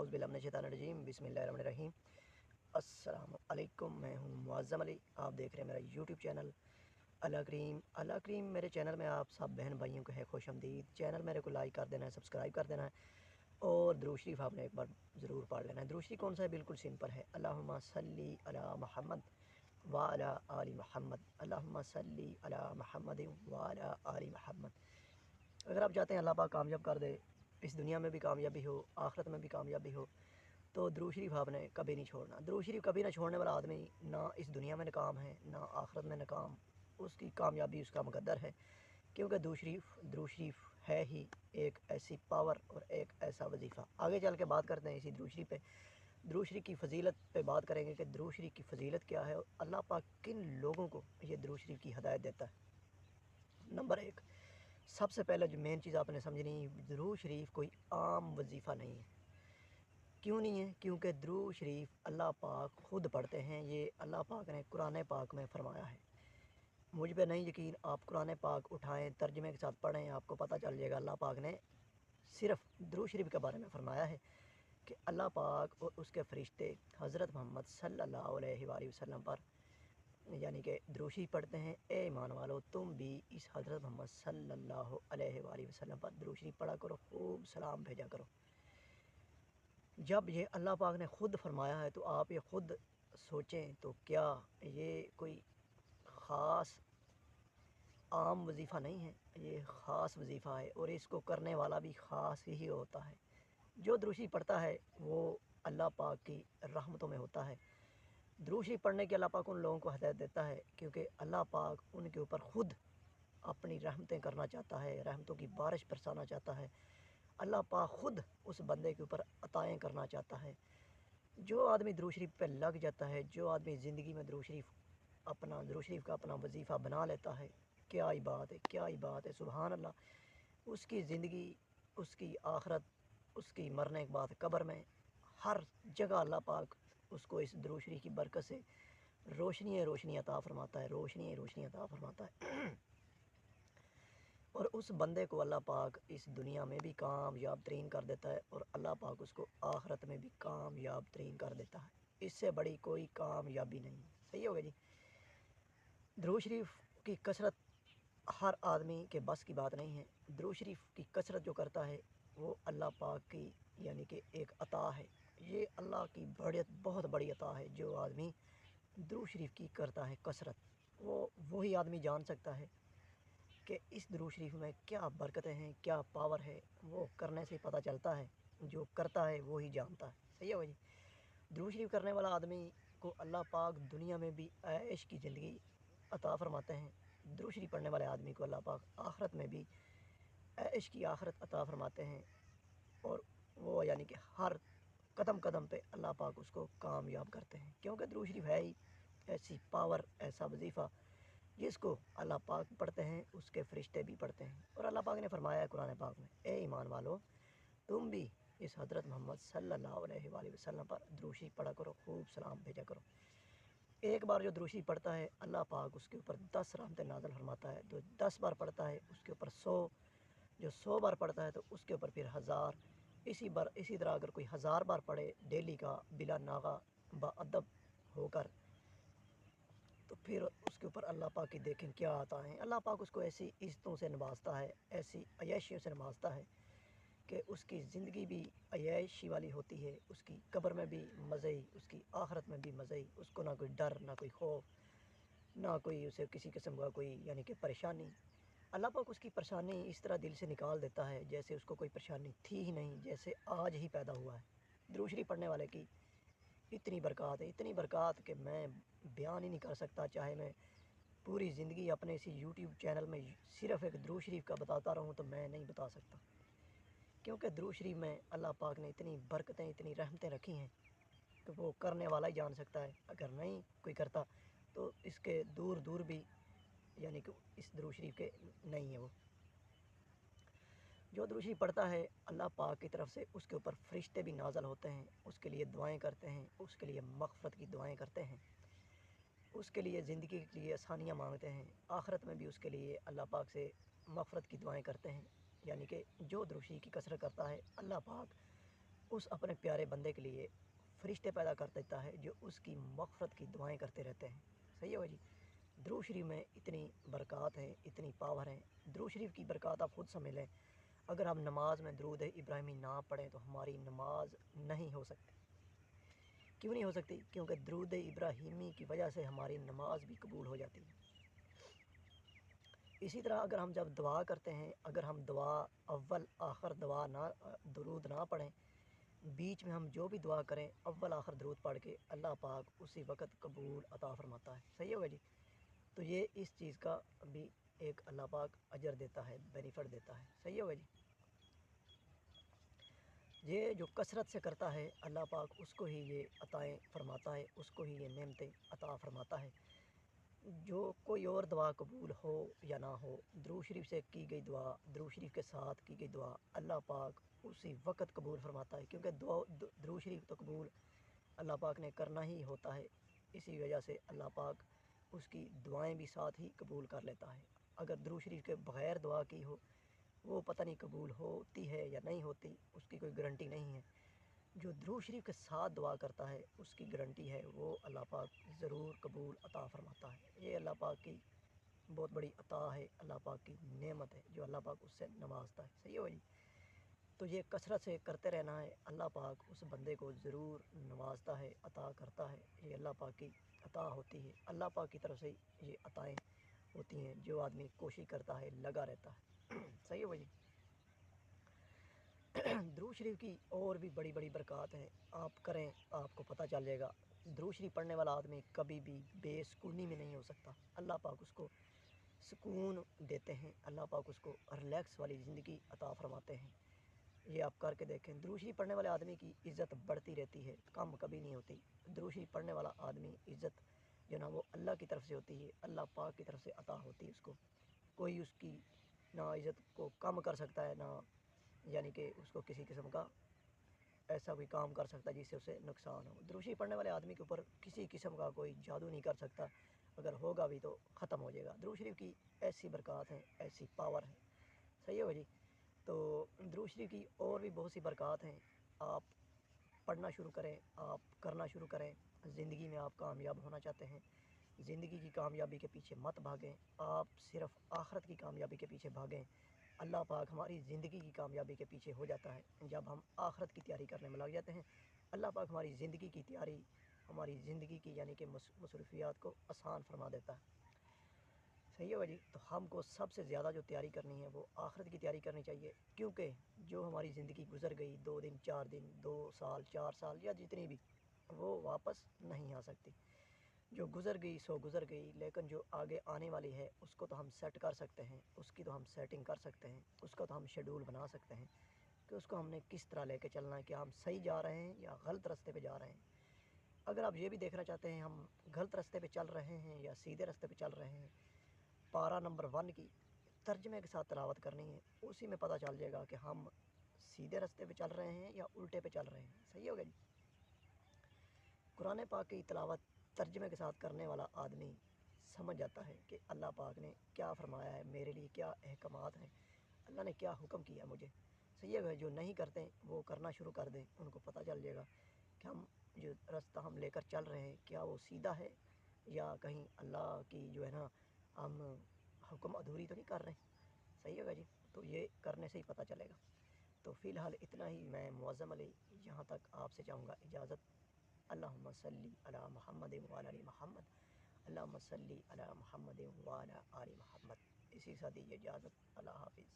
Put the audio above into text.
अऊज़ु बिल्लाहि मिनश्शैतानिर्रजीम बिस्मिल्लाहिर्रहमानिर्रहीम। अस्सलाम वालेकुम, मैं हूँ मुअज़्ज़म अली। आप देख रहे हैं मेरा यूट्यूब चैनल अला करीम। मेरे चैनल में आप सब बहन भाइयों को है खुश आमदीद। चैनल मेरे को लाइक कर देना है, सब्सक्राइब कर देना है और दुरूद शरीफ आपने एक बार ज़रूर पढ़ लेना है। दुरूद शरीफ कौन सा है? बिल्कुल सिंपल है, अल्लाहुम्मा सल्ली अला मुहम्मद व अला आलि मुहम्मद, अल्लाहुम्मा सल्ली अला मुहम्मद व अला आलि मुहम्मद। अगर आप चाहते हैं अल्लाह पाक कामयाब कर दे, इस दुनिया में भी कामयाबी हो, आखिरत में भी कामयाबी हो, तो दुरूद शरीफ आपने कभी नहीं छोड़ना। दुरूद शरीफ कभी ना छोड़ने वाला आदमी ना इस दुनिया में नाकाम है ना आखिरत में नाकाम, उसकी कामयाबी उसका मुकद्दर है। क्योंकि दुरूद शरीफ है ही एक ऐसी पावर और एक ऐसा वजीफ़ा। आगे चल के बात करते हैं इसी दुरूद शरीफ पे, दुरूद शरीफ की फ़जीलत पे बात करेंगे कि दुरूद शरीफ की फ़जीलत क्या है और अल्लाह पाक किन लोगों को ये दुरूद शरीफ की हदायत देता है। नंबर एक, सबसे पहले जो मेन चीज़ आपने समझनी, दुरूद शरीफ कोई आम वजीफ़ा नहीं है। क्यों नहीं है? क्योंकि दुरूद शरीफ अल्लाह पाक ख़ुद पढ़ते हैं। ये अल्लाह पाक ने कुरान पाक में फ़रमाया है। मुझ पे नहीं यकीन, आप कुरान पाक उठाएं, तर्जमे के साथ पढ़ें, आपको पता चल जाएगा। अल्लाह पाक ने सिर्फ़ दुरूद शरीफ के बारे में फ़रमाया है कि अल्लाह पाक और उसके फ़रिश्ते हज़रत मोहम्मद सल्लल्लाहु अलैहि वसल्लम पर यानी कि दुरूद शरीफ पढ़ते हैं। ए ईमान वालो, तुम भी इस हज़रत मोहम्मद सल्लल्लाहु अलैहि वसल्लम पर दुरूद शरीफ पढ़ा करो, खूब सलाम भेजा करो। जब ये अल्लाह पाक ने ख़ुद फरमाया है तो आप ये ख़ुद सोचें, तो क्या ये कोई ख़ास आम वजीफ़ा नहीं है? ये ख़ास वजीफ़ा है और इसको करने वाला भी ख़ास ही होता है। जो दुरूद शरीफ पढ़ता है वो अल्लाह पाक की रहमतों में होता है। दुरूद शरीफ पढ़ने के अल्लाह पाक उन लोगों को हिदायत देता है क्योंकि अल्लाह पाक उनके ऊपर ख़ुद अपनी रहमतें करना चाहता है, रहमतों की बारिश बरसाना चाहता है। अल्लाह पाक ख़ुद उस बंदे के ऊपर अताएँ करना चाहता है। जो आदमी दुरूद शरीफ पे लग जाता है, जो आदमी ज़िंदगी में दुरूद शरीफ का अपना वजीफ़ा बना लेता है, क्या ही बात है, क्या ही बात है, सुभान अल्लाह। उसकी ज़िंदगी, उसकी आखिरत, उसकी मरने के बाद कब्र में हर जगह अल्लाह पाक उसको इस दुरूद शरीफ की बरकत से रोशनी अता फरमाता है, रोशनी अता फरमाता है। और उस बंदे को अल्लाह पाक इस दुनिया में भी कामयाब तरीन कर देता है और अल्लाह पाक उसको आखिरत में भी कामयाब तरीन कर देता है। इससे बड़ी कोई कामयाबी नहीं। सही हो गया जी। दुरूद शरीफ की कसरत हर आदमी के बस की बात नहीं है। दुरूद शरीफ की कसरत जो करता है वो अल्लाह पाक की यानी कि एक अता है। ये अल्लाह की बहुत बड़ी अता है। जो आदमी दुरूद शरीफ की करता है कसरत, वही आदमी जान सकता है कि इस दुरूद शरीफ में क्या बरकतें हैं, क्या पावर है। वो करने से पता चलता है, जो करता है वो ही जानता है। सही है जी। दुरूद शरीफ करने वाला आदमी को अल्लाह पाक दुनिया में भी ऐश की ज़िंदगी अता फरमाते हैं। दुरूद शरीफ पढ़ने वाले आदमी को अल्लाह पाक आखिरत में भी ऐश की आखिरत अता फरमाते हैं और वो यानी कि हर कदम कदम पे अल्लाह पाक उसको कामयाब करते हैं। क्योंकि दुरूद शरीफ है ही ऐसी पावर, ऐसा वजीफ़ा जिसको अल्लाह पाक पढ़ते हैं, उसके फ़रिश्ते भी पढ़ते हैं। और अल्लाह पाक ने फरमाया है कुरान पाक में, ए ईमान वालो, तुम भी इस हज़रत मोहम्मद सल्लल्लाहु अलैहि वसल्लम पर दुरूद शरीफ पढ़ा करो, खूब सलाम भेजा करो। एक बार जो दुरूद शरीफ पढ़ता है अल्लाह पाक उसके ऊपर 10 रहमतें नाज़िल फरमाता है। जो 10 बार पढ़ता है उसके ऊपर 100, जो 100 बार पढ़ता है तो उसके ऊपर फिर 1000। इसी तरह अगर कोई 1000 बार पढ़े डेली का बिला नागा बाअदब होकर, तो फिर उसके ऊपर अल्लाह पाक की देखें क्या आता है। अल्लाह पाक उसको ऐसी इज़्ज़तों से नवाजता है, ऐसी अय्याशियों से नवाजता है कि उसकी ज़िंदगी भी अय्याशी वाली होती है। उसकी कब्र में भी मज़े ही, उसकी आखिरत में भी मज़े ही। उसको ना कोई डर, ना कोई खौफ, ना कोई उसे किसी किस्म का कोई यानी कि परेशानी। अल्लाह पाक उसकी परेशानी इस तरह दिल से निकाल देता है जैसे उसको कोई परेशानी थी ही नहीं, जैसे आज ही पैदा हुआ है। दुरूद शरीफ पढ़ने वाले की इतनी बरक़ात है, इतनी बरक़ात कि मैं बयान ही नहीं कर सकता। चाहे मैं पूरी ज़िंदगी अपने इसी यूट्यूब चैनल में सिर्फ़ एक दुरूद शरीफ का बताता रहूँ तो मैं नहीं बता सकता। क्योंकि दुरूद शरीफ में अल्लाह पाक ने इतनी बरकतें, इतनी रहमतें रखी हैं कि वो करने वाला ही जान सकता है। अगर नहीं कोई करता तो इसके दूर दूर भी यानी कि इस दुरूद शरीफ के नहीं है। वो जो दुरूद शरीफ पढ़ता है अल्लाह पाक की तरफ से उसके ऊपर फ़रिश्ते भी नाज़िल होते हैं, उसके लिए दुआएं करते हैं, उसके लिए मग़फ़िरत की दुआएं करते हैं, उसके लिए ज़िंदगी के लिए आसानियाँ मांगते हैं। आखिरत में भी उसके लिए अल्लाह पाक से मग़फ़िरत की दुआएं करते हैं। यानी कि जो दुरूद शरीफ की कसरत करता है अल्लाह पाक उस अपने प्यारे बंदे के लिए फरिश्ते पैदा कर देता है जो उसकी मग़फ़रत की दुआएं करते रहते हैं। सही है जी। दुरूद शरीफ में इतनी बरक़ात है, इतनी पावर है। दुरूद शरीफ की बरक़ात आप ख़ुद समझ लें। अगर हम नमाज में दुरूद इब्राहिमी ना पढ़ें तो हमारी नमाज नहीं हो सकती। क्यों नहीं हो सकती? क्योंकि दुरूद इब्राहिमी की वजह से हमारी नमाज भी कबूल हो जाती है। इसी तरह अगर हम जब दुआ करते हैं, अगर हम दुआ अव्वल आखिर दुआ ना दुरूद ना पढ़ें, बीच में हम जो भी दुआ करें अव्वल आखिर दुरूद पढ़ के, अल्लाह पाक उसी वक़्त कबूल अता फरमाता है। सही होगा जी। तो ये इस चीज़ का भी एक अल्लाह पाक अजर देता है, बेनिफिट देता है। सही होगा जी। ये जो कसरत से करता है अल्लाह पाक उसको ही ये अताएँ फरमाता है, उसको ही ये नेमतें अता फरमाता है। जो कोई और दुआ कबूल हो या ना हो, दुरूद शरीफ से की गई दुआ, दुरूद शरीफ के साथ की गई दुआ अल्लाह पाक उसी वक़्त कबूल फरमाता है। क्योंकि दुरूद शरीफ तो कबूल अल्लाह पाक ने करना ही होता है। इसी वजह से अल्लाह पाक उसकी दुआएं भी साथ ही कबूल कर लेता है। अगर दुरूद शरीफ के बग़ैर दुआ की हो, वो पता नहीं कबूल होती है या नहीं होती, उसकी कोई गारंटी नहीं है। जो दुरूद शरीफ के साथ दुआ करता है उसकी गारंटी है, वो अल्लाह पाक ज़रूर कबूल अता फरमाता है। ये अल्लाह पाक की बहुत बड़ी अता है, अल्लाह पाक की नेमत है जो अल्लाह पाक उससे नवाजता है। सही है भाई। तो ये कसरत से करते रहना है, अल्लाह पाक उस बंदे को ज़रूर नवाजता है, अता करता है। ये अल्लाह पाक की अता होती है, अल्लाह पाक की तरफ से ये अताएँ होती हैं जो आदमी कोशिश करता है, लगा रहता है। सही है भाई। दुरूद शरीफ की और भी बड़ी बड़ी बरक़ात हैं, आप करें आपको पता चल जाएगा। दुरूद शरीफ पढ़ने वाला आदमी कभी भी बेसुकूनी में नहीं हो सकता। अल्लाह पाक उसको सुकून देते हैं, अल्लाह पाक उसको रिलैक्स वाली ज़िंदगी अता फरमाते हैं। ये आप करके देखें। दुरूद शरीफ पढ़ने वाले आदमी की इज़्ज़त बढ़ती रहती है, कम कभी नहीं होती। दुरूद शरीफ पढ़ने वाला आदमी इज़्ज़त जो ना वो अल्लाह की तरफ से होती है, अल्लाह पाक की तरफ से अता होती है उसको। कोई उसकी ना इज़्ज़त को कम कर सकता है, ना यानी कि उसको किसी किस्म का ऐसा कोई काम कर सकता है जिससे उसे नुकसान हो। दुरूद शरीफ पढ़ने वाले आदमी के ऊपर किसी किस्म का कोई जादू नहीं कर सकता, अगर होगा भी तो ख़त्म हो जाएगा। दुरूद शरीफ की ऐसी बरक़ात हैं, ऐसी पावर है। सही है जी। तो दुरूद शरीफ की और भी बहुत सी बरक़ात हैं। आप पढ़ना शुरू करें, आप करना शुरू करें। ज़िंदगी में आप कामयाब होना चाहते हैं, ज़िंदगी की कामयाबी के पीछे मत भागें, आप सिर्फ़ आखिरत की कामयाबी के पीछे भागें। अल्लाह पाक हमारी ज़िंदगी की कामयाबी के पीछे हो जाता है। जब हम आखिरत की तैयारी करने में लग जाते हैं, अल्लाह पाक हमारी ज़िंदगी की तैयारी, हमारी ज़िंदगी की यानी कि मसरूफ़ियात को आसान फरमा देता है। सही है जी। तो हमको सबसे ज़्यादा जो तैयारी करनी है वो आखिरत की तैयारी करनी चाहिए। क्योंकि जो हमारी ज़िंदगी गुजर गई 2 दिन 4 दिन 2 साल 4 साल या जितनी भी, वो वापस नहीं आ सकती। जो गुज़र गई सो गुज़र गई, लेकिन जो आगे आने वाली है उसको तो हम सेट कर सकते हैं, उसकी तो हम सेटिंग कर सकते हैं, उसका तो हम शेड्यूल बना सकते हैं कि उसको हमने किस तरह लेके चलना है, क्या हम सही जा रहे हैं या गलत रास्ते पे जा रहे हैं। अगर आप ये भी देखना चाहते हैं हम गलत रास्ते पे चल रहे हैं या सीधे रास्ते पे चल रहे हैं, पारा नंबर 1 की तर्जमे के साथ तिलावत करनी है, उसी में पता चल जाएगा कि हम सीधे रास्ते पे चल रहे हैं या उल्टे पे चल रहे हैं। सही होगा जी। कुरान पाक की तिलावत तर्जमे के साथ करने वाला आदमी समझ जाता है कि अल्लाह पाक ने क्या फ़रमाया है, मेरे लिए क्या अहकामात हैं, अल्लाह ने क्या हुक्म किया मुझे। सही है। जो नहीं करते वो करना शुरू कर दें, उनको पता चल जाएगा कि हम जो रास्ता हम लेकर चल रहे हैं क्या वो सीधा है या कहीं अल्लाह की जो है ना हम हुक्म अधूरी तो नहीं कर रहे। सही होगा जी। तो ये करने से ही पता चलेगा। तो फ़िलहाल इतना ही। मैं मुअज़्ज़म अली यहाँ तक आपसे चाहूँगा इजाज़त। अल्लाहुम्मा सल्ली अला मुहम्मद व अला आलि मुहम्मद। अल्लाहुम्मा सल्ली अला मुहम्मद व अला आलि मुहम्मद। इसी के साथ दीजिए इजाज़त। अल्लाह हाफ़िज़।